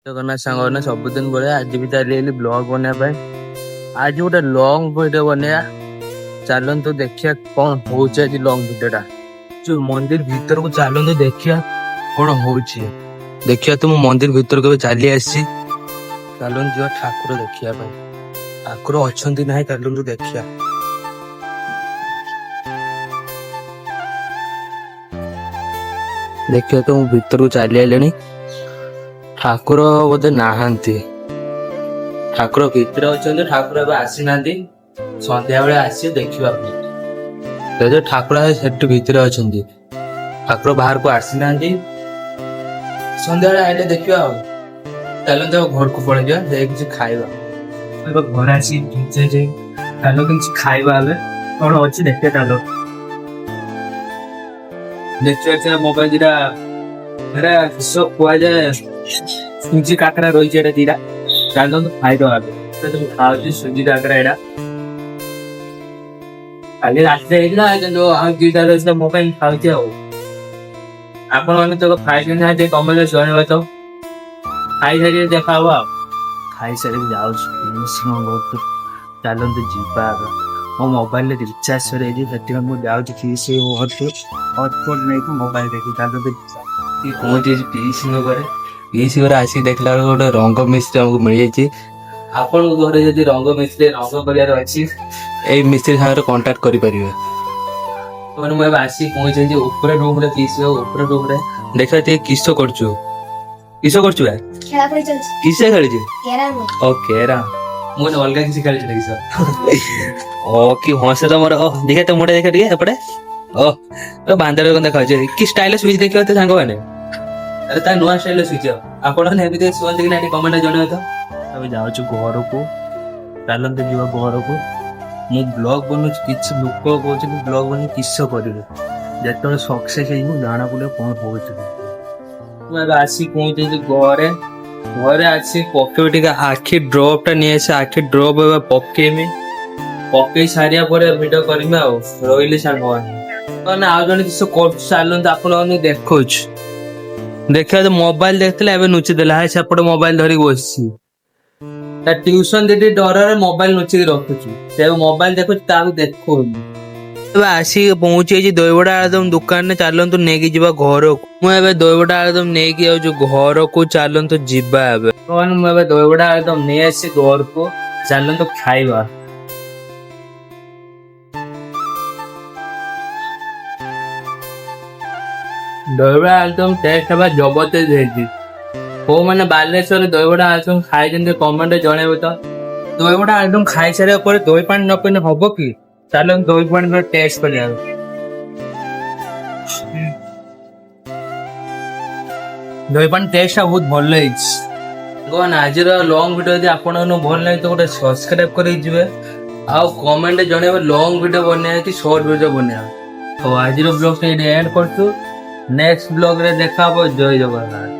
ଜଗନ୍ନାଥ ସାଙ୍ଗମାନେ ସବୁଦିନ ଭଳିଆ ଆଜି ବି ଚାଲିଗଲି ବ୍ଲଗ ବନେଇବା ପାଇଁ। ଆଜି ଗୋଟେ ଲଙ୍ଗ ଭିଡିଓ ବନେଇବା, ଚାଲନ୍ତୁ ଦେଖିବା କଣ ହଉଛି ଆଜି ଲଙ୍ଗ ଭିଡିଓଟା। ଯୋଉ ମନ୍ଦିର ଭିତରକୁ ଚାଲନ୍ତୁ ଦେଖିବା କଣ ହଉଛି। ଦେଖିବା ତ ମୁଁ ମନ୍ଦିର ଭିତରକୁ ଏବେ ଚାଲି ଆସିଛି, ଚାଲନ୍ତୁ ଯିବା ଠାକୁର ଦେଖିବା ପାଇଁ। ଠାକୁର ଅଛନ୍ତି ନାହିଁ ଚାଲନ୍ତୁ ଦେଖିବା। ଦେଖିବା ତ ମୁଁ ଭିତରକୁ ଚାଲି ଆଇଲିଣି, ଠାକୁର ବୋଧେ ନାହାନ୍ତି। ଠାକୁର ଭିତରେ ଅଛନ୍ତି, ଠାକୁର ଏବେ ଆସିନାହାନ୍ତି। ସନ୍ଧ୍ୟାବେଳେ ଆସିବେ ଦେଖିବା ପାଇଁ। ଯଦି ଠାକୁର ସେଠି ଭିତରେ ଅଛନ୍ତି, ଠାକୁର ବାହାରକୁ ଆସିନାହାନ୍ତି। ସନ୍ଧ୍ୟାବେଳେ ଆଇଲେ ଦେଖିବା ଆଉ। ଚାଲନ୍ତୁ ଘରକୁ ପଳେଇଯିବା, ଯାଇ କିଛି ଖାଇବା। ଏବେ ଘରେ ଆସି ଚାଲ କିଛି ଖାଇବା ହେଲେ କଣ ଅଛି ଦେଖିବା। ଚାଲ ଦେଖିବା ମୋବାଇଲ ଦିଟା କିସ କୁହାଯାଏ, ସୁଜି କାକରା ରହିଛି ଏଟା ଦିଟା, ଚାଲନ୍ତୁ ଖାଇଦବା। ଖାଉଛି ସୁଜି କାକରା ଏଇଟା କାଲି ରାତିରେ ହେଇଥିଲା, କିନ୍ତୁ ଆଉ ଦିଟା ରହିଥିଲା ମୋ ପାଇଁ ଖାଉଛି ଆଉ। ଆପଣ ମାନେ ତ ଖାଇଛନ୍ତି କମେଣ୍ଟରେ ଜଣେଇବ ତ, ଖାଇସାରିକି ଦେଖା ହବ ଆଉ। ଖାଇସାରିକି ଯାଉଛି ଚାଲନ୍ତୁ ଯିବା। ମୋ ମୋବାଇଲରେ ରିଚାର୍ଜ ସରିଯାଇଛି, ସେଥିପାଇଁ ମୁଁ ଯାଉଛି ପିଇସି ହଟସ୍ପଟ ନେଇକି ମୋବାଇଲ ଦେଖି। ଚାଲନ୍ତୁ ପହଞ୍ଚିଛି ପିଇସିଙ୍କ ଘରେ। ପିଇସି ଘରେ ଆସିକି ଦେଖିଲା ବେଳକୁ ଗୋଟେ ରଙ୍ଗ ମିସ୍ତ୍ରୀ ଆମକୁ ମିଳିଯାଇଛି। ଆପଣଙ୍କ ଘରେ ଯଦି ରଙ୍ଗ ମିସ୍ତ୍ରୀ ରଙ୍ଗ କରିବାର ଅଛି, ଏଇ ମିସ୍ତ୍ରୀ ସାଙ୍ଗରେ କଣ୍ଟାକ୍ଟ କରିପାରିବେ। ମୁଁ ଏବେ ଆସିକି ପହଞ୍ଚିଛି ଉପରେ ରୁମରେ, ପିଇସି ଉପରେ ରୁମରେ। ଦେଖିବା ଟିକେ କିସ କରୁଛୁ କିସ କରୁଛୁ ବା କିସ ଖେଳିଛୁ? କେରା ମୁଁ ଅଲଗା କିଛି ଖେଳିଛି ନା କିସ? କି ହସ ତମର। ଦେଖିଆ ତ ମୋଟେ ଦେଖ ଟିକେ ଏପଟେ। ବାନ୍ଧାର କଣ ଦେଖାଉଛି କି ଷ୍ଟାଇଲିଶ ସୁଇଚ ଦେଖିବ ତ ସାଙ୍ଗମାନେ। ଆରେ ତା ନୂଆ ଷ୍ଟାଇଲ ସୁଇଚ। ଆପଣ ଏମିତି ଶୁଅନ୍ତି କି ନା କମେଣ୍ଟ ଜଣେଇବ ତ। ଆମେ ଯାଉଛୁ ଘରକୁ, ଚାଲନ୍ତୁ ଯିବା ଘରକୁ। ମୁଁ ବ୍ଲଗ ବନଉଛି, କିଛି ଲୋକ କହୁଛନ୍ତି ବ୍ଲଗ ବନେଇ କିସ କରିବେ। ଯେତେବେଳେ ସକ୍ସେସ ହେଇଯିବ ଜଣା ପଡିବ କଣ ହଉଛି। ମୁଁ ଏବେ ଆସି ପହଞ୍ଚିଛି ଘରେ ଆସି ପକେଇବି ଟିକେ ଆଖି ଡ୍ରପ ଟା ନେଇ ଆସି, ଆଖି ଡ୍ରପ ଏବେ ପକେଇବି। ପକେଇ ସାରିବା ପରେ ଭିଡିଓ କରିବି ଆଉ। ରହିଲି ସାଙ୍ଗମାନେ ଆଉ ଜଣେ କିସ କରୁଛି, ଚାଲନ୍ତୁ ଆପଣ ଦେଖୁଛୁ। ଦେଖିବା ତ ମୋବାଇଲ ଦେଖୁଥିଲା, ଏବେ ନୁଚି ଦେଲା। ସେପଟେ ମୋବାଇଲ ଧରିକି ବସିଛି। ତା ଟ୍ୟୁସନ ଦିଦି ଡରରେ ମୋବାଇଲ ଲୁଚିକି ରଖୁଛି। ସେ ମୋବାଇଲ ଦେଖୁଛି, ତାକୁ ଦେଖୁନି। ଏବେ ଆସିକି ପହଞ୍ଚିଯାଇଛି ଦହିବରା ଆଳୁଦମ ଦୋକାନରେ, ଚାଲନ୍ତୁ ନେଇକି ଯିବା ଘରକୁ। ମୁଁ ଏବେ ଦହିବରା ଆଳୁଦମ ନେଇକି ଯାଉଛି ଘରକୁ, ଚାଲନ୍ତୁ ଯିବା। ଏବେ ମୁଁ ଏବେ ଦହିବରା ଆଳୁଦମ ନେଇ ଆସିଛି ଘରକୁ, ଚାଲନ୍ତୁ ଖାଇବା। ଦହିବରା ଆଳୁଦମ ଟେଷ୍ଟ ହେବା ଜବରଦସ୍ତ ହେଇଛି। କୋଉମାନେ ବାଲେଶ୍ୱରରେ ଦହିବରା ଆଳୁଦମ ଖାଇଛନ୍ତି କମେଣ୍ଟରେ ଜଣେଇବ ତ। ଦହିବରା ଆଳୁଦମ ଖାଇସାରିବା ପରେ ଦହି ପାଣି ନ ପିଇଲେ ହବ କି? ଚାଲନ୍ତୁ ଦହି ପାଣି ଟେଷ୍ଟ କରିବା। ଦହି ପାଣି ଟେଷ୍ଟ ଟା ବହୁତ ଭଲ ହେଇଛି। ଆଜିର ଲଙ୍ଗ ଭିଡିଓ ଯଦି ଆପଣଙ୍କୁ ଭଲ ଲାଗେ ତ ଗୋଟେ ସବସ୍କ୍ରାଇବ କରିକି ଯିବେ, ଆଉ କମେଣ୍ଟରେ ଜଣେଇବେ ଲଙ୍ଗ ଭିଡିଓ ବନେଇବା କି ସର୍ଟ ଭିଡିଓ ବନେଇବା। ତ ଆଜିର ବ୍ଲଗ ଟା ଏଣ୍ଡ କରୁଛୁ, ନେକ୍ସଟ ବ୍ଲଗ ରେ ଦେଖା ହବ। ଜୟ ଜଗନ୍ନାଥ।